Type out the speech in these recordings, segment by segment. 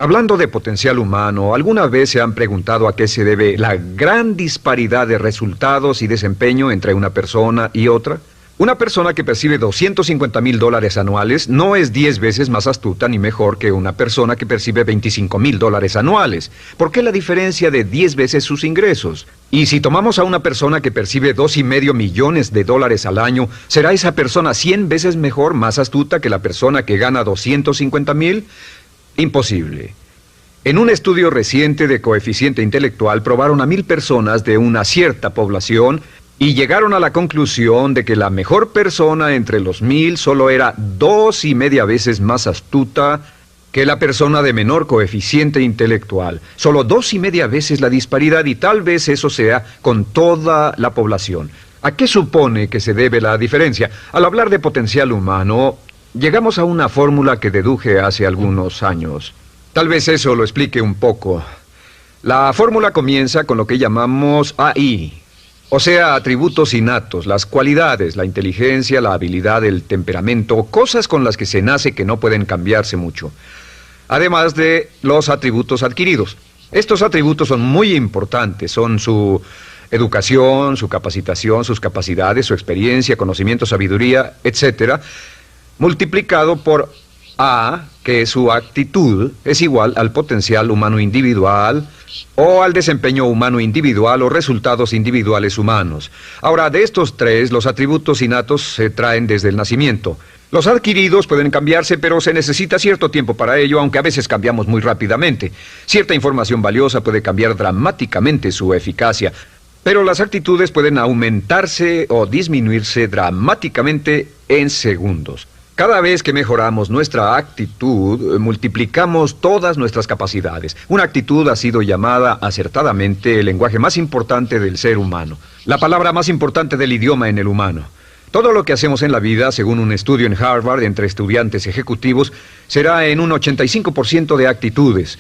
Hablando de potencial humano, ¿alguna vez se han preguntado a qué se debe la gran disparidad de resultados y desempeño entre una persona y otra? Una persona que percibe $250,000 anuales no es 10 veces más astuta ni mejor que una persona que percibe $25,000 anuales. ¿Por qué la diferencia de 10 veces sus ingresos? Y si tomamos a una persona que percibe $2,5 millones al año, ¿será esa persona 100 veces mejor, más astuta que la persona que gana $250,000? Imposible. En un estudio reciente de coeficiente intelectual probaron a 1,000 personas de una cierta población y llegaron a la conclusión de que la mejor persona entre los 1,000 solo era 2,5 veces más astuta que la persona de menor coeficiente intelectual. Solo 2,5 veces la disparidad, y tal vez eso sea con toda la población. ¿A qué supone que se debe la diferencia? Al hablar de potencial humano, llegamos a una fórmula que deduje hace algunos años. Tal vez eso lo explique un poco. La fórmula comienza con lo que llamamos AI, o sea, atributos innatos, las cualidades, la inteligencia, la habilidad, el temperamento, cosas con las que se nace que no pueden cambiarse mucho. Además de los atributos adquiridos. Estos atributos son muy importantes, son su educación, su capacitación, sus capacidades, su experiencia, conocimiento, sabiduría, etcétera, multiplicado por A, que su actitud es igual al potencial humano individual o al desempeño humano individual o resultados individuales humanos. Ahora, de estos tres, los atributos innatos se traen desde el nacimiento. Los adquiridos pueden cambiarse, pero se necesita cierto tiempo para ello, aunque a veces cambiamos muy rápidamente. Cierta información valiosa puede cambiar dramáticamente su eficacia, pero las actitudes pueden aumentarse o disminuirse dramáticamente en segundos. Cada vez que mejoramos nuestra actitud, multiplicamos todas nuestras capacidades. Una actitud ha sido llamada acertadamente el lenguaje más importante del ser humano, la palabra más importante del idioma en el humano. Todo lo que hacemos en la vida, según un estudio en Harvard entre estudiantes ejecutivos, será en un 85% de actitudes.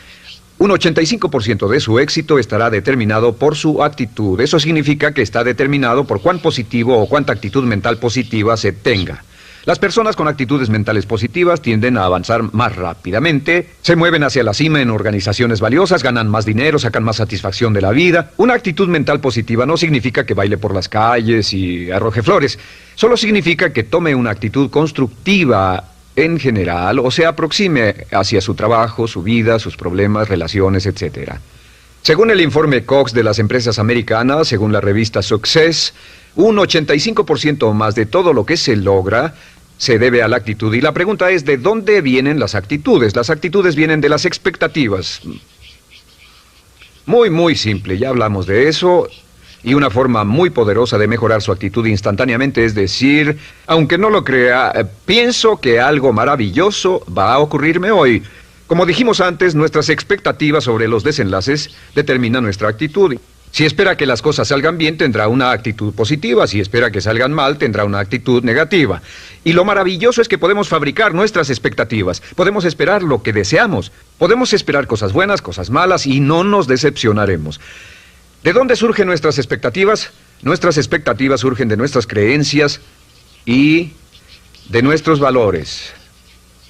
Un 85% de su éxito estará determinado por su actitud. Eso significa que está determinado por cuán positivo o cuánta actitud mental positiva se tenga. Las personas con actitudes mentales positivas tienden a avanzar más rápidamente, se mueven hacia la cima en organizaciones valiosas, ganan más dinero, sacan más satisfacción de la vida. Una actitud mental positiva no significa que baile por las calles y arroje flores. Solo significa que tome una actitud constructiva en general o se aproxime hacia su trabajo, su vida, sus problemas, relaciones, etc. Según el informe Cox de las empresas americanas, según la revista Success, un 85% o más de todo lo que se logra se debe a la actitud. Y la pregunta es, ¿de dónde vienen las actitudes? Las actitudes vienen de las expectativas. Muy simple, ya hablamos de eso. Y una forma muy poderosa de mejorar su actitud instantáneamente es decir, aunque no lo crea, pienso que algo maravilloso va a ocurrirme hoy. Como dijimos antes, nuestras expectativas sobre los desenlaces determinan nuestra actitud. Si espera que las cosas salgan bien, tendrá una actitud positiva. Si espera que salgan mal, tendrá una actitud negativa. Y lo maravilloso es que podemos fabricar nuestras expectativas. Podemos esperar lo que deseamos. Podemos esperar cosas buenas, cosas malas, y no nos decepcionaremos. ¿De dónde surgen nuestras expectativas? Nuestras expectativas surgen de nuestras creencias y de nuestros valores.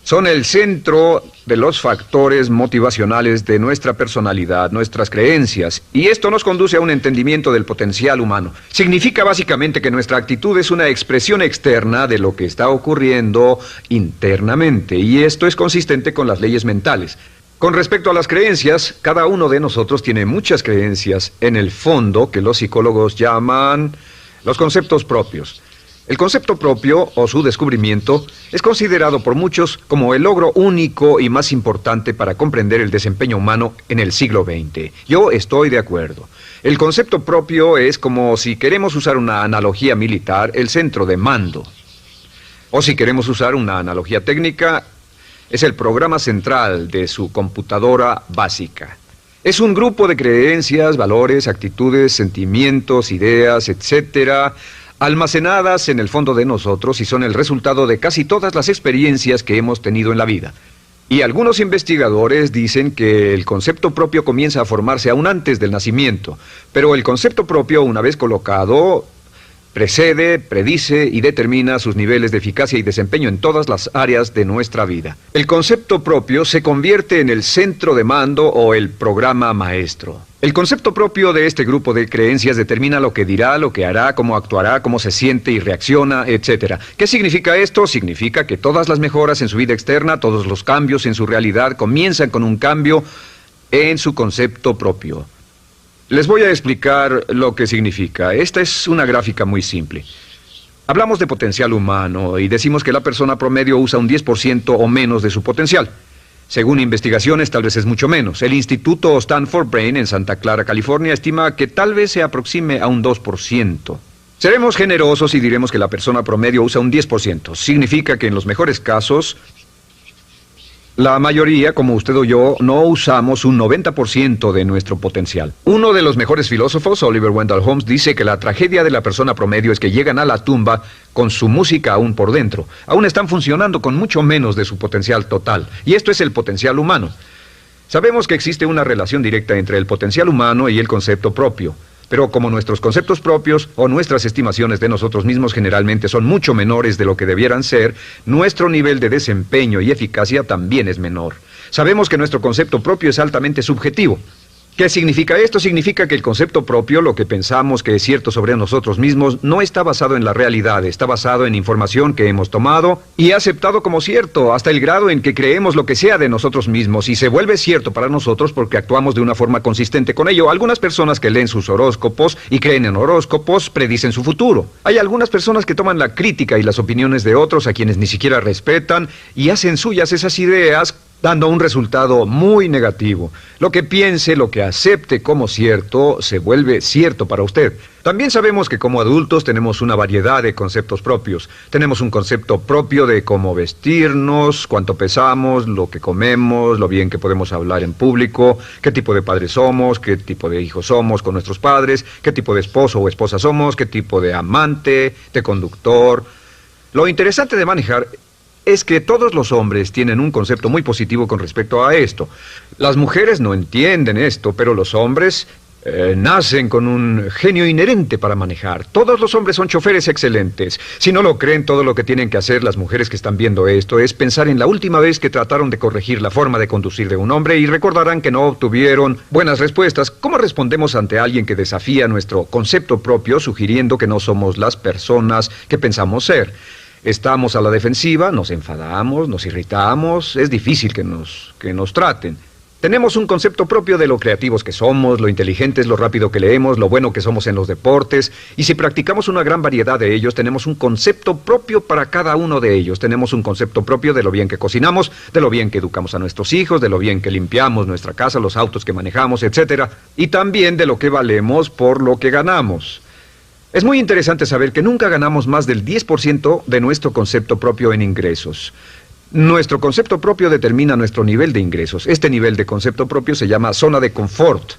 Son el centro de los factores motivacionales de nuestra personalidad, nuestras creencias, y esto nos conduce a un entendimiento del potencial humano. Significa básicamente que nuestra actitud es una expresión externa de lo que está ocurriendo internamente, y esto es consistente con las leyes mentales. Con respecto a las creencias, cada uno de nosotros tiene muchas creencias en el fondo que los psicólogos llaman los conceptos propios. El concepto propio, o su descubrimiento, es considerado por muchos como el logro único y más importante para comprender el desempeño humano en el siglo XX. Yo estoy de acuerdo. El concepto propio es como, si queremos usar una analogía militar, el centro de mando. O si queremos usar una analogía técnica, es el programa central de su computadora básica. Es un grupo de creencias, valores, actitudes, sentimientos, ideas, etcétera, almacenadas en el fondo de nosotros y son el resultado de casi todas las experiencias que hemos tenido en la vida. Y algunos investigadores dicen que el concepto propio comienza a formarse aún antes del nacimiento, pero el concepto propio, una vez colocado, Precede, predice y determina sus niveles de eficacia y desempeño en todas las áreas de nuestra vida. El concepto propio se convierte en el centro de mando o el programa maestro. El concepto propio de este grupo de creencias determina lo que dirá, lo que hará, cómo actuará, cómo se siente y reacciona, etc. ¿Qué significa esto? Significa que todas las mejoras en su vida externa, todos los cambios en su realidad comienzan con un cambio en su concepto propio. Les voy a explicar lo que significa. Esta es una gráfica muy simple. Hablamos de potencial humano y decimos que la persona promedio usa un 10% o menos de su potencial. Según investigaciones, tal vez es mucho menos. El Instituto Stanford Brain en Santa Clara, California, estima que tal vez se aproxime a un 2%. Seremos generosos y diremos que la persona promedio usa un 10%. Significa que en los mejores casos, la mayoría, como usted o yo, no usamos un 90% de nuestro potencial. Uno de los mejores filósofos, Oliver Wendell Holmes, dice que la tragedia de la persona promedio es que llegan a la tumba con su música aún por dentro. Aún están funcionando con mucho menos de su potencial total. Y esto es el potencial humano. Sabemos que existe una relación directa entre el potencial humano y el concepto propio. Pero como nuestros conceptos propios o nuestras estimaciones de nosotros mismos generalmente son mucho menores de lo que debieran ser, nuestro nivel de desempeño y eficacia también es menor. Sabemos que nuestro concepto propio es altamente subjetivo. ¿Qué significa esto? Significa que el concepto propio, lo que pensamos que es cierto sobre nosotros mismos, no está basado en la realidad, está basado en información que hemos tomado y aceptado como cierto, hasta el grado en que creemos lo que sea de nosotros mismos y se vuelve cierto para nosotros porque actuamos de una forma consistente con ello. Algunas personas que leen sus horóscopos y creen en horóscopos predicen su futuro. Hay algunas personas que toman la crítica y las opiniones de otros a quienes ni siquiera respetan y hacen suyas esas ideas, dando un resultado muy negativo. Lo que piense, lo que acepte como cierto, se vuelve cierto para usted. También sabemos que como adultos tenemos una variedad de conceptos propios. Tenemos un concepto propio de cómo vestirnos, cuánto pesamos, lo que comemos, lo bien que podemos hablar en público, qué tipo de padres somos, qué tipo de hijos somos con nuestros padres, qué tipo de esposo o esposa somos, qué tipo de amante, de conductor. Lo interesante de manejar es que todos los hombres tienen un concepto muy positivo con respecto a esto. Las mujeres no entienden esto, pero los hombres nacen con un genio inherente para manejar. Todos los hombres son choferes excelentes. Si no lo creen, todo lo que tienen que hacer las mujeres que están viendo esto es pensar en la última vez que trataron de corregir la forma de conducir de un hombre y recordarán que no obtuvieron buenas respuestas. ¿Cómo respondemos ante alguien que desafía nuestro concepto propio, sugiriendo que no somos las personas que pensamos ser? Estamos a la defensiva, nos enfadamos, nos irritamos, es difícil que nos traten. Tenemos un concepto propio de lo creativos que somos, lo inteligentes, lo rápido que leemos, lo bueno que somos en los deportes, y si practicamos una gran variedad de ellos, tenemos un concepto propio para cada uno de ellos. Tenemos un concepto propio de lo bien que cocinamos, de lo bien que educamos a nuestros hijos, de lo bien que limpiamos nuestra casa, los autos que manejamos, etc. Y también de lo que valemos por lo que ganamos. Es muy interesante saber que nunca ganamos más del 10% de nuestro concepto propio en ingresos. Nuestro concepto propio determina nuestro nivel de ingresos. Este nivel de concepto propio se llama zona de confort.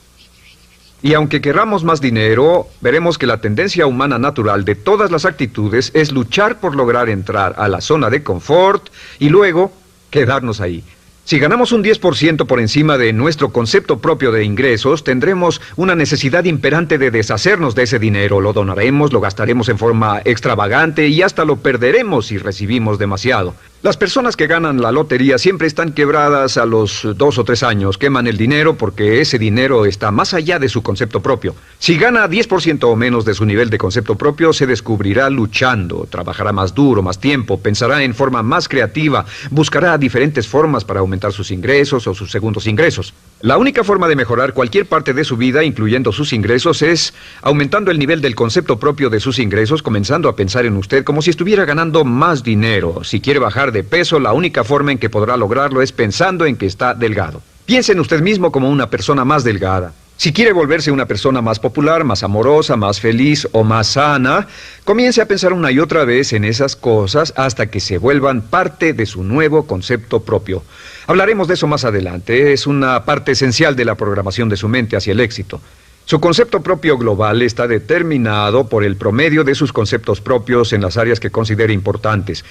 Y aunque querramos más dinero, veremos que la tendencia humana natural de todas las actitudes es luchar por lograr entrar a la zona de confort y luego quedarnos ahí. Si ganamos un 10% por encima de nuestro concepto propio de ingresos, tendremos una necesidad imperante de deshacernos de ese dinero. Lo donaremos, lo gastaremos en forma extravagante y hasta lo perderemos si recibimos demasiado. Las personas que ganan la lotería siempre están quebradas a los 2 o 3 años. Queman el dinero porque ese dinero está más allá de su concepto propio. Si gana 10% o menos de su nivel de concepto propio, se descubrirá luchando, trabajará más duro, más tiempo, pensará en forma más creativa, buscará diferentes formas para aumentar sus ingresos o sus segundos ingresos. La única forma de mejorar cualquier parte de su vida, incluyendo sus ingresos, es aumentando el nivel del concepto propio de sus ingresos, comenzando a pensar en usted como si estuviera ganando más dinero. Si quiere bajar de peso, la única forma en que podrá lograrlo es pensando en que está delgado. Piense en usted mismo como una persona más delgada. Si quiere volverse una persona más popular, más amorosa, más feliz o más sana, comience a pensar una y otra vez en esas cosas hasta que se vuelvan parte de su nuevo concepto propio. Hablaremos de eso más adelante. Es una parte esencial de la programación de su mente hacia el éxito. Su concepto propio global está determinado por el promedio de sus conceptos propios en las áreas que considere importantes.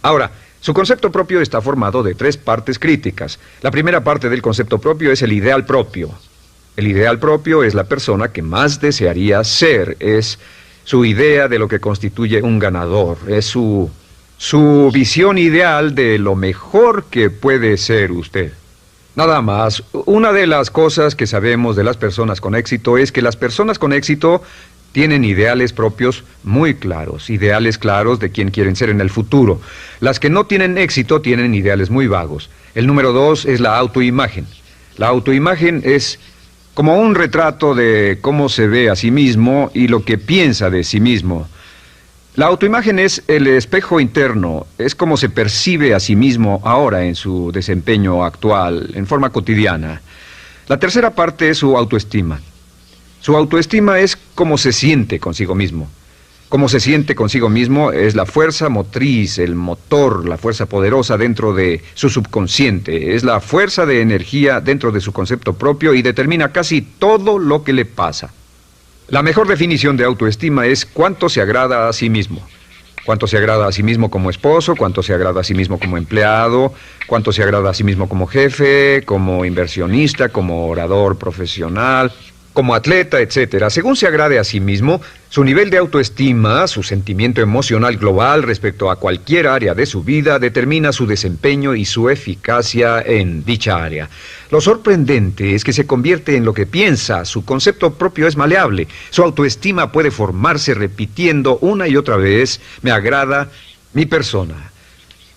Ahora, su concepto propio está formado de 3 partes críticas. La primera parte del concepto propio es el ideal propio. El ideal propio es la persona que más desearía ser, es su idea de lo que constituye un ganador, es su visión ideal de lo mejor que puede ser usted. Nada más, una de las cosas que sabemos de las personas con éxito es que las personas con éxito tienen ideales propios muy claros, ideales claros de quién quieren ser en el futuro. Las que no tienen éxito tienen ideales muy vagos. El número 2 es la autoimagen. La autoimagen es como un retrato de cómo se ve a sí mismo y lo que piensa de sí mismo. La autoimagen es el espejo interno, es como se percibe a sí mismo ahora en su desempeño actual, en forma cotidiana. La tercera parte es su autoestima. Su autoestima es cómo se siente consigo mismo. Cómo se siente consigo mismo es la fuerza motriz, el motor, la fuerza poderosa dentro de su subconsciente. Es la fuerza de energía dentro de su concepto propio y determina casi todo lo que le pasa. La mejor definición de autoestima es cuánto se agrada a sí mismo. Cuánto se agrada a sí mismo como esposo, cuánto se agrada a sí mismo como empleado, cuánto se agrada a sí mismo como jefe, como inversionista, como orador profesional, como atleta, etcétera. Según se agrade a sí mismo, su nivel de autoestima, su sentimiento emocional global respecto a cualquier área de su vida, determina su desempeño y su eficacia en dicha área. Lo sorprendente es que se convierte en lo que piensa, su concepto propio es maleable, su autoestima puede formarse repitiendo una y otra vez, me agrada mi persona,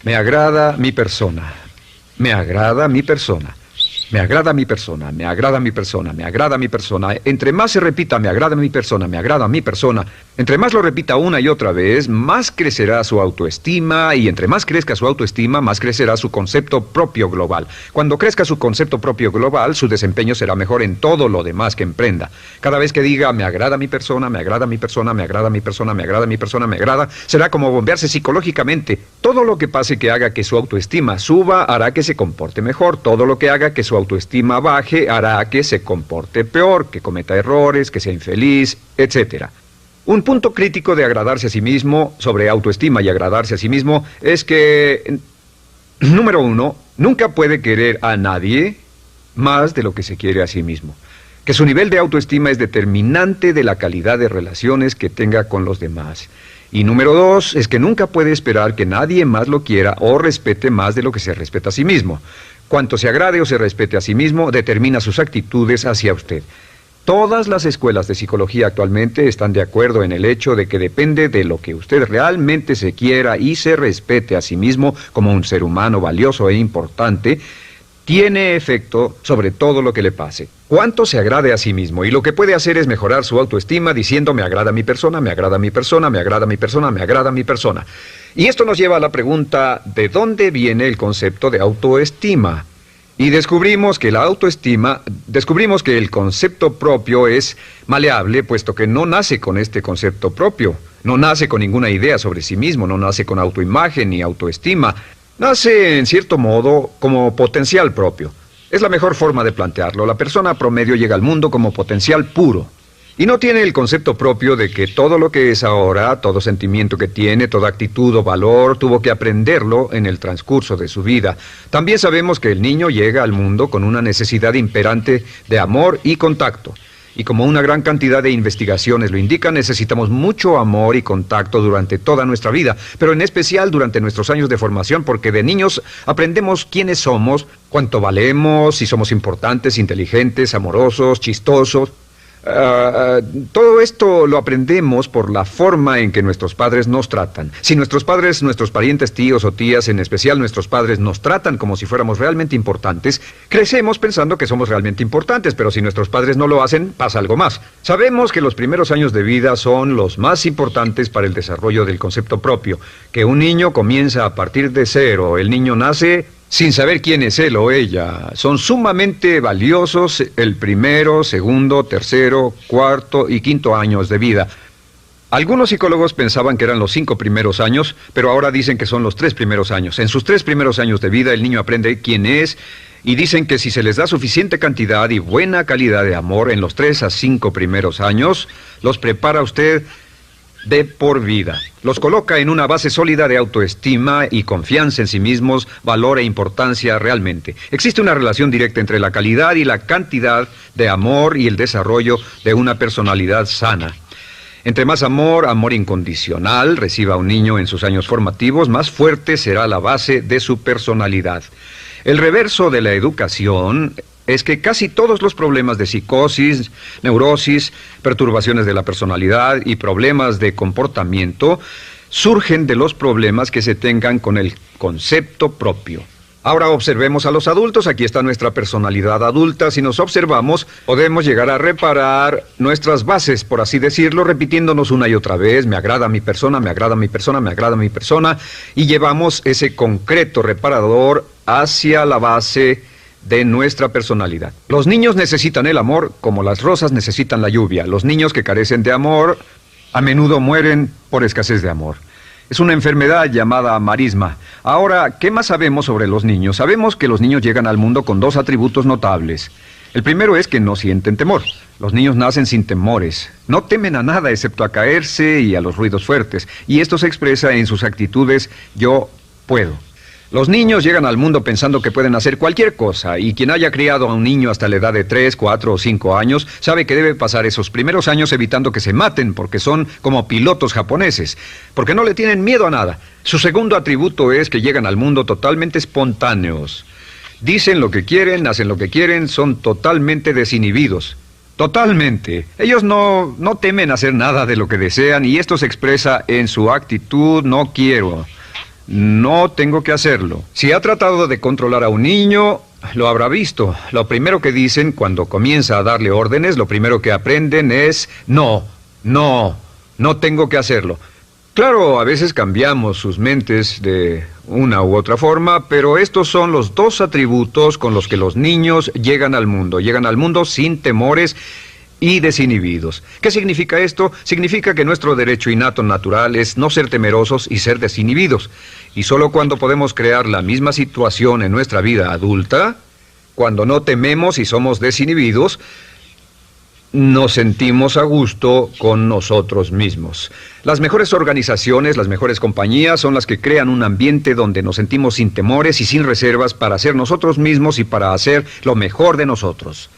me agrada mi persona, me agrada mi persona. Me agrada mi persona, me agrada mi persona, me agrada mi persona. Entre más se repita, me agrada mi persona, me agrada mi persona, entre más lo repita una y otra vez, más crecerá su autoestima y entre más crezca su autoestima, más crecerá su concepto propio global. Cuando crezca su concepto propio global, su desempeño será mejor en todo lo demás que emprenda. Cada vez que diga, me agrada mi persona, me agrada mi persona, me agrada mi persona, me agrada mi persona, me agrada, será como bombearse psicológicamente. Todo lo que pase que haga que su autoestima suba, hará que se comporte mejor. Todo lo que haga que su autoestima baje hará que se comporte peor, que cometa errores, que sea infeliz, etc. Un punto crítico de agradarse a sí mismo, sobre autoestima y agradarse a sí mismo, es que, número 1, nunca puede querer a nadie más de lo que se quiere a sí mismo. Que su nivel de autoestima es determinante de la calidad de relaciones que tenga con los demás. Y número 2, es que nunca puede esperar que nadie más lo quiera o respete más de lo que se respeta a sí mismo. Cuanto se agrade o se respete a sí mismo, determina sus actitudes hacia usted. Todas las escuelas de psicología actualmente están de acuerdo en el hecho de que depende de lo que usted realmente se quiera y se respete a sí mismo como un ser humano valioso e importante, tiene efecto sobre todo lo que le pase. Cuánto se agrade a sí mismo, y lo que puede hacer es mejorar su autoestima diciendo me agrada mi persona, me agrada mi persona, me agrada mi persona, me agrada mi persona. Y esto nos lleva a la pregunta, ¿de dónde viene el concepto de autoestima? Y descubrimos que el concepto propio es maleable, puesto que no nace con este concepto propio, no nace con ninguna idea sobre sí mismo, no nace con autoimagen ni autoestima. Nace, en cierto modo, como potencial propio. Es la mejor forma de plantearlo. La persona promedio llega al mundo como potencial puro. Y no tiene el concepto propio de que todo lo que es ahora, todo sentimiento que tiene, toda actitud o valor, tuvo que aprenderlo en el transcurso de su vida. También sabemos que el niño llega al mundo con una necesidad imperante de amor y contacto. Y como una gran cantidad de investigaciones lo indican, necesitamos mucho amor y contacto durante toda nuestra vida, pero en especial durante nuestros años de formación, porque de niños aprendemos quiénes somos, cuánto valemos, si somos importantes, inteligentes, amorosos, chistosos. Todo esto lo aprendemos por la forma en que nuestros padres nos tratan. Si nuestros padres, nuestros parientes, tíos o tías, en especial nuestros padres, nos tratan como si fuéramos realmente importantes, crecemos pensando que somos realmente importantes, pero si nuestros padres no lo hacen, pasa algo más. Sabemos que los primeros años de vida son los más importantes para el desarrollo del concepto propio, que un niño comienza a partir de cero. El niño nace sin saber quién es él o ella. Son sumamente valiosos el primero, segundo, tercero, cuarto y quinto años de vida. Algunos psicólogos pensaban que eran los 5 primeros años, pero ahora dicen que son los 3 primeros años. En sus 3 primeros años de vida el niño aprende quién es y dicen que si se les da suficiente cantidad y buena calidad de amor en los 3 a 5 primeros años, los prepara usted de por vida. Los coloca en una base sólida de autoestima y confianza en sí mismos, valor e importancia realmente. Existe una relación directa entre la calidad y la cantidad de amor y el desarrollo de una personalidad sana. Entre más amor, amor incondicional, reciba un niño en sus años formativos, más fuerte será la base de su personalidad. El reverso de la educación es que casi todos los problemas de psicosis, neurosis, perturbaciones de la personalidad y problemas de comportamiento surgen de los problemas que se tengan con el concepto propio. Ahora observemos a los adultos. Aquí está nuestra personalidad adulta. Si nos observamos, podemos llegar a reparar nuestras bases, por así decirlo, repitiéndonos una y otra vez: me agrada mi persona, me agrada mi persona, me agrada mi persona, y llevamos ese concreto reparador hacia la base de nuestra personalidad. Los niños necesitan el amor como las rosas necesitan la lluvia. Los niños que carecen de amor a menudo mueren por escasez de amor. Es una enfermedad llamada marisma. Ahora, ¿qué más sabemos sobre los niños? Sabemos que los niños llegan al mundo con dos atributos notables. El primero es que no sienten temor. Los niños nacen sin temores. No temen a nada excepto a caerse y a los ruidos fuertes. Y esto se expresa en sus actitudes: yo puedo. Los niños llegan al mundo pensando que pueden hacer cualquier cosa, y quien haya criado a un niño hasta la edad de 3, 4 o 5 años sabe que debe pasar esos primeros años evitando que se maten, porque son como pilotos japoneses, porque no le tienen miedo a nada. Su segundo atributo es que llegan al mundo totalmente espontáneos. Dicen lo que quieren, hacen lo que quieren, son totalmente desinhibidos. Totalmente. Ellos no temen hacer nada de lo que desean, y esto se expresa en su actitud: no quiero. No tengo que hacerlo. Si ha tratado de controlar a un niño, lo habrá visto. Lo primero que dicen cuando comienza a darle órdenes, lo primero que aprenden es: no tengo que hacerlo. Claro, a veces cambiamos sus mentes de una u otra forma, pero estos son los dos atributos con los que los niños llegan al mundo. Llegan al mundo sin temores y desinhibidos. ¿Qué significa esto? Significa que nuestro derecho innato natural es no ser temerosos y ser desinhibidos. Y solo cuando podemos crear la misma situación en nuestra vida adulta, cuando no tememos y somos desinhibidos, nos sentimos a gusto con nosotros mismos. Las mejores organizaciones, las mejores compañías son las que crean un ambiente donde nos sentimos sin temores y sin reservas para ser nosotros mismos y para hacer lo mejor de nosotros.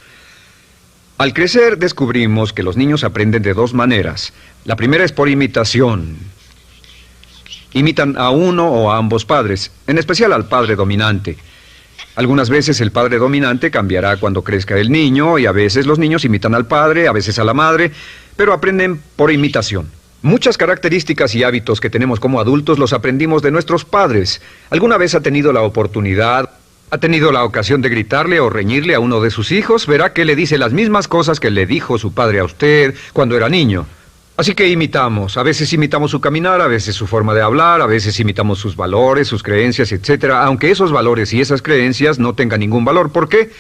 Al crecer descubrimos que los niños aprenden de dos maneras. La primera es por imitación. Imitan a uno o a ambos padres, en especial al padre dominante. Algunas veces el padre dominante cambiará cuando crezca el niño, y a veces los niños imitan al padre, a veces a la madre, pero aprenden por imitación. Muchas características y hábitos que tenemos como adultos los aprendimos de nuestros padres. ¿Alguna vez ha tenido la ocasión de gritarle o reñirle a uno de sus hijos? Verá que le dice las mismas cosas que le dijo su padre a usted cuando era niño. Así que imitamos. A veces imitamos su caminar, a veces su forma de hablar, a veces imitamos sus valores, sus creencias, etc. Aunque esos valores y esas creencias no tengan ningún valor. ¿Por qué?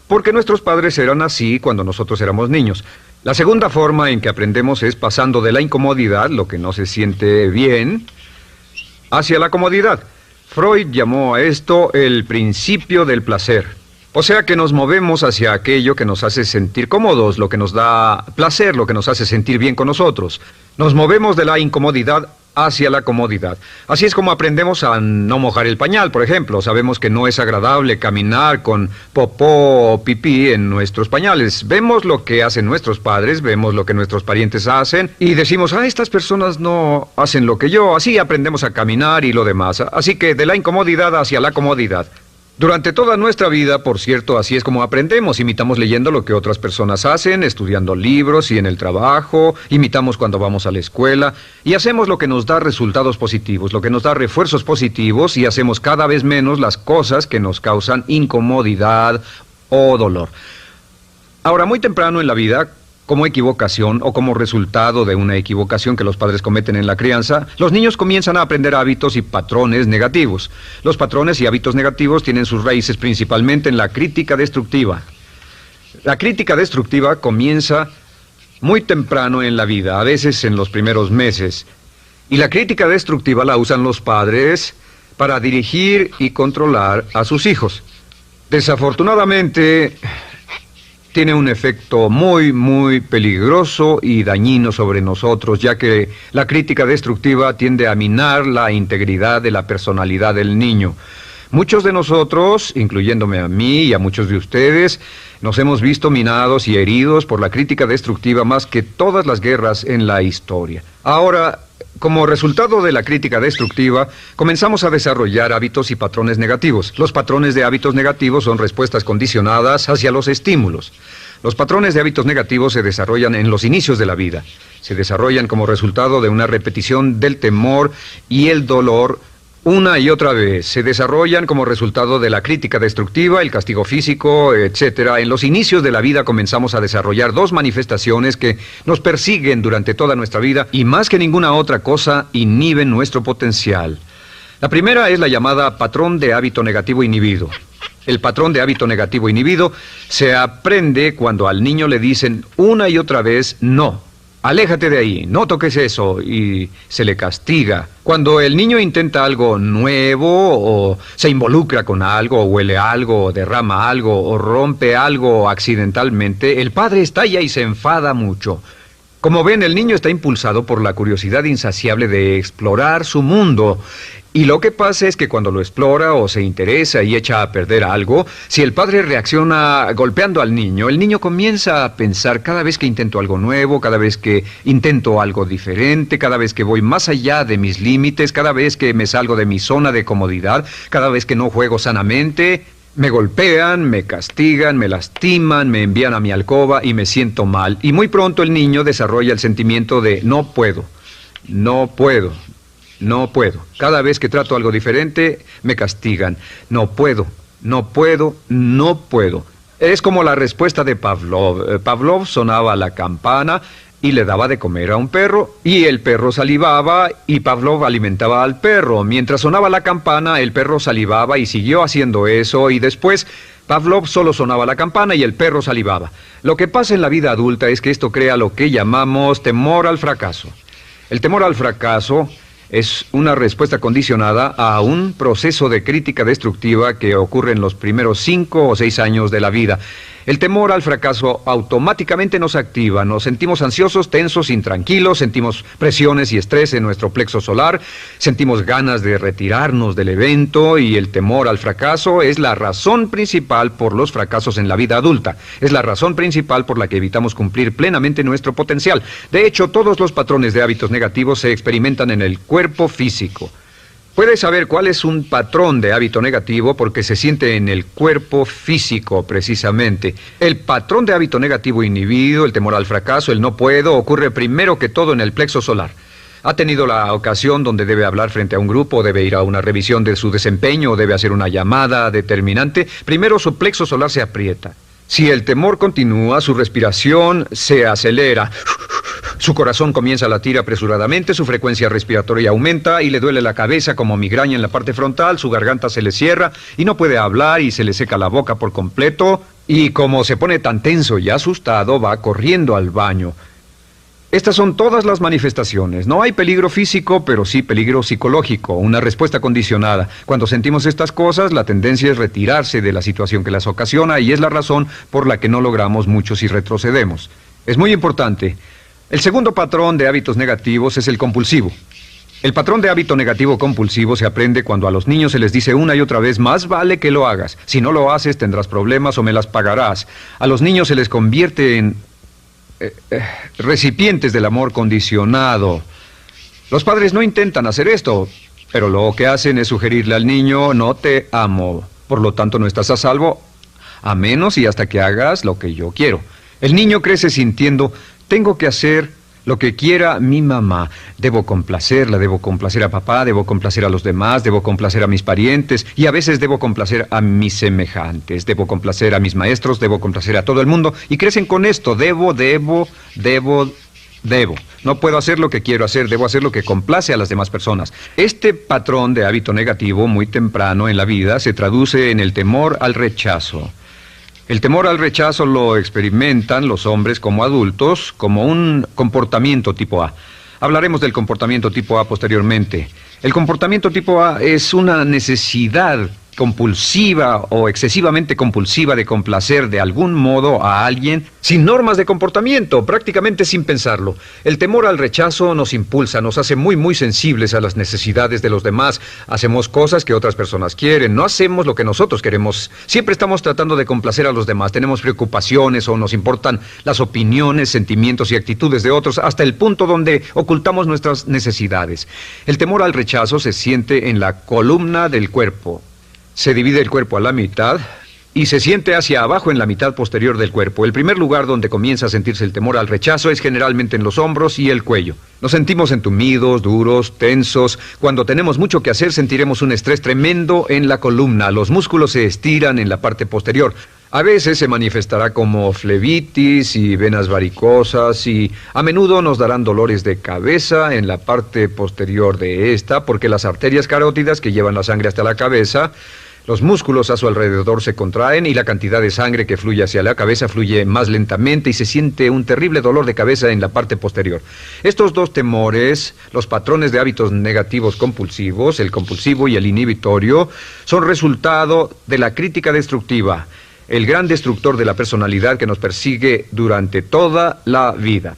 Porque nuestros padres eran así cuando nosotros éramos niños. La segunda forma en que aprendemos es pasando de la incomodidad, lo que no se siente bien, hacia la comodidad. Freud llamó a esto el principio del placer. O sea que nos movemos hacia aquello que nos hace sentir cómodos, lo que nos da placer, lo que nos hace sentir bien con nosotros. Nos movemos de la incomodidad hacia la comodidad. Así es como aprendemos a no mojar el pañal, por ejemplo. Sabemos que no es agradable caminar con popó o pipí en nuestros pañales. Vemos lo que hacen nuestros padres, vemos lo que nuestros parientes hacen y decimos: estas personas no hacen lo que yo. Así aprendemos a caminar y lo demás. Así que de la incomodidad hacia la comodidad. Durante toda nuestra vida, por cierto, así es como aprendemos. Imitamos leyendo lo que otras personas hacen, estudiando libros y en el trabajo, imitamos cuando vamos a la escuela, y hacemos lo que nos da resultados positivos, lo que nos da refuerzos positivos, y hacemos cada vez menos las cosas que nos causan incomodidad o dolor. Ahora, muy temprano en la vida, como equivocación o como resultado de una equivocación que los padres cometen en la crianza, los niños comienzan a aprender hábitos y patrones negativos. Los patrones y hábitos negativos tienen sus raíces principalmente en la crítica destructiva. La crítica destructiva comienza muy temprano en la vida, a veces en los primeros meses. Y la crítica destructiva la usan los padres para dirigir y controlar a sus hijos. Desafortunadamente, tiene un efecto muy peligroso y dañino sobre nosotros, ya que la crítica destructiva tiende a minar la integridad de la personalidad del niño. Muchos de nosotros, incluyéndome a mí y a muchos de ustedes, nos hemos visto minados y heridos por la crítica destructiva más que todas las guerras en la historia. Ahora, como resultado de la crítica destructiva, comenzamos a desarrollar hábitos y patrones negativos. Los patrones de hábitos negativos son respuestas condicionadas hacia los estímulos. Los patrones de hábitos negativos se desarrollan en los inicios de la vida. Se desarrollan como resultado de una repetición del temor y el dolor una y otra vez. Se desarrollan como resultado de la crítica destructiva, el castigo físico, etc. En los inicios de la vida comenzamos a desarrollar dos manifestaciones que nos persiguen durante toda nuestra vida y más que ninguna otra cosa inhiben nuestro potencial. La primera es la llamada patrón de hábito negativo inhibido. El patrón de hábito negativo inhibido se aprende cuando al niño le dicen una y otra vez no. Aléjate de ahí, no toques eso, y se le castiga. Cuando el niño intenta algo nuevo, o se involucra con algo, o huele algo, o derrama algo, o rompe algo accidentalmente, el padre estalla y se enfada mucho. Como ven, el niño está impulsado por la curiosidad insaciable de explorar su mundo. Y lo que pasa es que cuando lo explora o se interesa y echa a perder algo, si el padre reacciona golpeando al niño, el niño comienza a pensar cada vez que intento algo nuevo, cada vez que intento algo diferente, cada vez que voy más allá de mis límites, cada vez que me salgo de mi zona de comodidad, cada vez que no juego sanamente, me golpean, me castigan, me lastiman, me envían a mi alcoba y me siento mal. Y muy pronto el niño desarrolla el sentimiento de no puedo, no puedo. No puedo. Cada vez que trato algo diferente, me castigan. No puedo, no puedo, no puedo. Es como la respuesta de Pavlov. Pavlov sonaba la campana y le daba de comer a un perro, y el perro salivaba, y Pavlov alimentaba al perro. Mientras sonaba la campana, el perro salivaba y siguió haciendo eso, y después Pavlov solo sonaba la campana y el perro salivaba. Lo que pasa en la vida adulta es que esto crea lo que llamamos temor al fracaso. El temor al fracaso es una respuesta condicionada a un proceso de crítica destructiva que ocurre en los primeros 5 o 6 años de la vida. El temor al fracaso automáticamente nos activa, nos sentimos ansiosos, tensos, intranquilos, sentimos presiones y estrés en nuestro plexo solar, sentimos ganas de retirarnos del evento, y el temor al fracaso es la razón principal por los fracasos en la vida adulta. Es la razón principal por la que evitamos cumplir plenamente nuestro potencial. De hecho, todos los patrones de hábitos negativos se experimentan en el cuerpo físico. Puedes saber cuál es un patrón de hábito negativo porque se siente en el cuerpo físico, precisamente. El patrón de hábito negativo inhibido, el temor al fracaso, el no puedo, ocurre primero que todo en el plexo solar. ¿Ha tenido la ocasión donde debe hablar frente a un grupo, debe ir a una revisión de su desempeño o debe hacer una llamada determinante? Primero su plexo solar se aprieta. Si el temor continúa, su respiración se acelera. Su corazón comienza a latir apresuradamente, su frecuencia respiratoria aumenta y le duele la cabeza como migraña en la parte frontal, su garganta se le cierra y no puede hablar y se le seca la boca por completo, y como se pone tan tenso y asustado, va corriendo al baño. Estas son todas las manifestaciones. No hay peligro físico, pero sí peligro psicológico, una respuesta condicionada. Cuando sentimos estas cosas, la tendencia es retirarse de la situación que las ocasiona, y es la razón por la que no logramos mucho si retrocedemos. Es muy importante. El segundo patrón de hábitos negativos es el compulsivo. El patrón de hábito negativo compulsivo se aprende cuando a los niños se les dice una y otra vez: más vale que lo hagas. Si no lo haces, tendrás problemas o me las pagarás. A los niños se les convierte en recipientes del amor condicionado. Los padres no intentan hacer esto, pero lo que hacen es sugerirle al niño: no te amo, por lo tanto no estás a salvo, a menos y hasta que hagas lo que yo quiero. El niño crece sintiendo: tengo que hacer lo que quiera mi mamá. Debo complacerla, debo complacer a papá, debo complacer a los demás, debo complacer a mis parientes, y a veces debo complacer a mis semejantes, debo complacer a mis maestros, debo complacer a todo el mundo, y crecen con esto: debo. No puedo hacer lo que quiero hacer, debo hacer lo que complace a las demás personas. Este patrón de hábito negativo muy temprano en la vida se traduce en el temor al rechazo. El temor al rechazo lo experimentan los hombres como adultos como un comportamiento tipo A. Hablaremos del comportamiento tipo A posteriormente. El comportamiento tipo A es una necesidad compulsiva o excesivamente compulsiva de complacer de algún modo a alguien sin normas de comportamiento, prácticamente sin pensarlo. El temor al rechazo nos impulsa, nos hace muy sensibles a las necesidades de los demás. Hacemos cosas que otras personas quieren, no hacemos lo que nosotros queremos. Siempre estamos tratando de complacer a los demás. Tenemos preocupaciones o nos importan las opiniones, sentimientos y actitudes de otros hasta el punto donde ocultamos nuestras necesidades. El temor al rechazo se siente en la columna del cuerpo. Se divide el cuerpo a la mitad y se siente hacia abajo en la mitad posterior del cuerpo. El primer lugar donde comienza a sentirse el temor al rechazo es generalmente en los hombros y el cuello. Nos sentimos entumidos, duros, tensos. Cuando tenemos mucho que hacer sentiremos un estrés tremendo en la columna. Los músculos se estiran en la parte posterior. A veces se manifestará como flebitis y venas varicosas y a menudo nos darán dolores de cabeza en la parte posterior de esta porque las arterias carótidas que llevan la sangre hasta la cabeza, los músculos a su alrededor se contraen y la cantidad de sangre que fluye hacia la cabeza fluye más lentamente y se siente un terrible dolor de cabeza en la parte posterior. Estos dos temores, los patrones de hábitos negativos compulsivos, el compulsivo y el inhibitorio, son resultado de la crítica destructiva, el gran destructor de la personalidad que nos persigue durante toda la vida.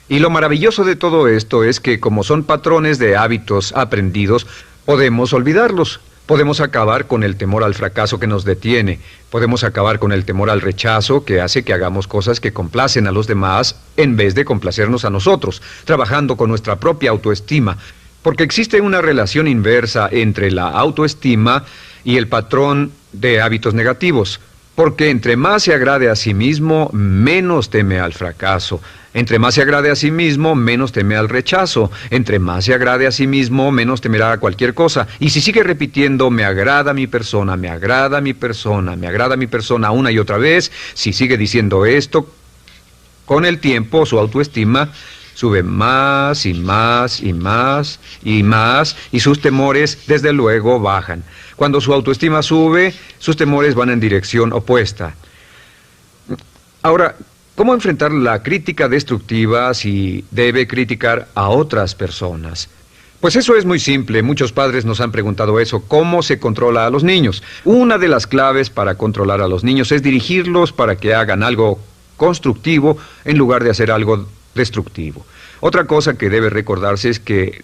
Y lo maravilloso de todo esto es que como son patrones de hábitos aprendidos, podemos olvidarlos. Podemos acabar con el temor al fracaso que nos detiene. Podemos acabar con el temor al rechazo que hace que hagamos cosas que complacen a los demás en vez de complacernos a nosotros, trabajando con nuestra propia autoestima. Porque existe una relación inversa entre la autoestima y el patrón de hábitos negativos. Porque entre más se agrade a sí mismo, menos teme al fracaso. Entre más se agrade a sí mismo, menos teme al rechazo. Entre más se agrade a sí mismo, menos temerá a cualquier cosa. Y si sigue repitiendo, me agrada mi persona, me agrada mi persona, me agrada mi persona una y otra vez, si sigue diciendo esto, con el tiempo su autoestima sube más y más y más y más y sus temores desde luego bajan. Cuando su autoestima sube, sus temores van en dirección opuesta. Ahora, ¿cómo enfrentar la crítica destructiva si debe criticar a otras personas? Pues eso es muy simple. Muchos padres nos han preguntado eso. ¿Cómo se controla a los niños? Una de las claves para controlar a los niños es dirigirlos para que hagan algo constructivo en lugar de hacer algo destructivo. Otra cosa que debe recordarse es que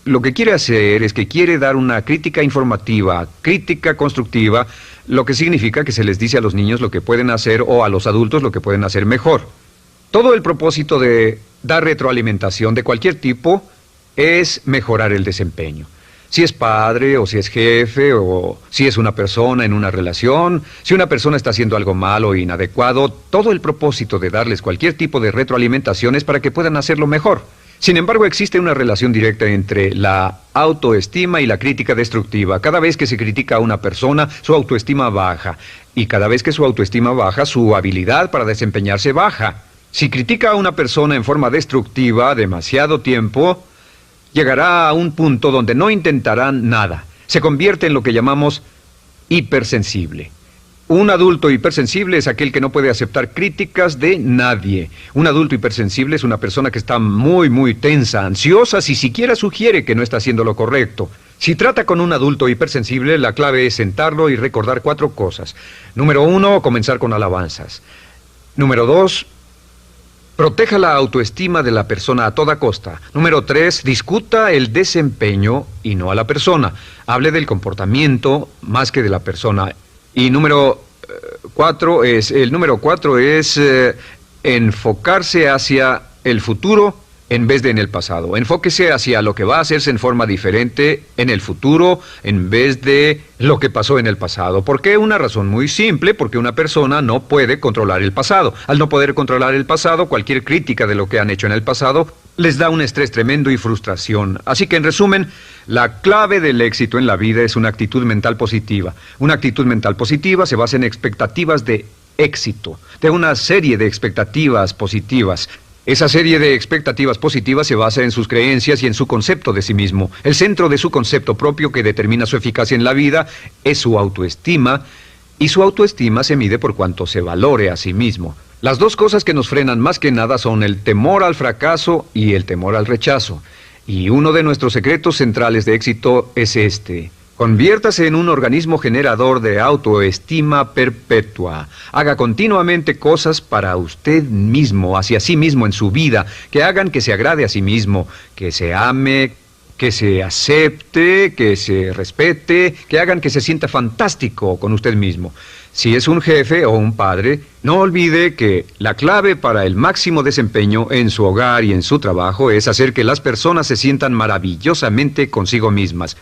lo que quiere hacer es que quiere dar una crítica informativa, crítica constructiva, lo que significa que se les dice a los niños lo que pueden hacer o a los adultos lo que pueden hacer mejor. Todo el propósito de dar retroalimentación de cualquier tipo es mejorar el desempeño. Si es padre o si es jefe o si es una persona en una relación, si una persona está haciendo algo malo o inadecuado, todo el propósito de darles cualquier tipo de retroalimentación es para que puedan hacerlo mejor. Sin embargo, existe una relación directa entre la autoestima y la crítica destructiva. Cada vez que se critica a una persona, su autoestima baja. Y cada vez que su autoestima baja, su habilidad para desempeñarse baja. Si critica a una persona en forma destructiva demasiado tiempo, llegará a un punto donde no intentarán nada. Se convierte en lo que llamamos hipersensible. Un adulto hipersensible es aquel que no puede aceptar críticas de nadie. Un adulto hipersensible es una persona que está muy tensa, ansiosa, si siquiera sugiere que no está haciendo lo correcto. Si trata con un adulto hipersensible, la clave es sentarlo y recordar 4 cosas. Número 1, comenzar con alabanzas. Número 2, proteja la autoestima de la persona a toda costa. Número 3, discuta el desempeño y no a la persona. Hable del comportamiento más que de la persona. Y número 4 es enfocarse hacia el futuro en vez de en el pasado. Enfóquese hacia lo que va a hacerse en forma diferente en el futuro en vez de lo que pasó en el pasado. ¿Por qué? Una razón muy simple, porque una persona no puede controlar el pasado. Al no poder controlar el pasado, cualquier crítica de lo que han hecho en el pasado les da un estrés tremendo y frustración. Así que, en resumen, la clave del éxito en la vida es una actitud mental positiva. Una actitud mental positiva se basa en expectativas de éxito, de una serie de expectativas positivas. Esa serie de expectativas positivas se basa en sus creencias y en su concepto de sí mismo. El centro de su concepto propio que determina su eficacia en la vida es su autoestima, y su autoestima se mide por cuanto se valore a sí mismo. Las dos cosas que nos frenan más que nada son el temor al fracaso y el temor al rechazo. Y uno de nuestros secretos centrales de éxito es este: Conviértase en un organismo generador de autoestima perpetua. Haga continuamente cosas para usted mismo, hacia sí mismo en su vida, que hagan que se agrade a sí mismo, que se ame, que se acepte, que se respete, que hagan que se sienta fantástico con usted mismo. Si es un jefe o un padre, no olvide que la clave para el máximo desempeño en su hogar y en su trabajo es hacer que las personas se sientan maravillosamente consigo mismas.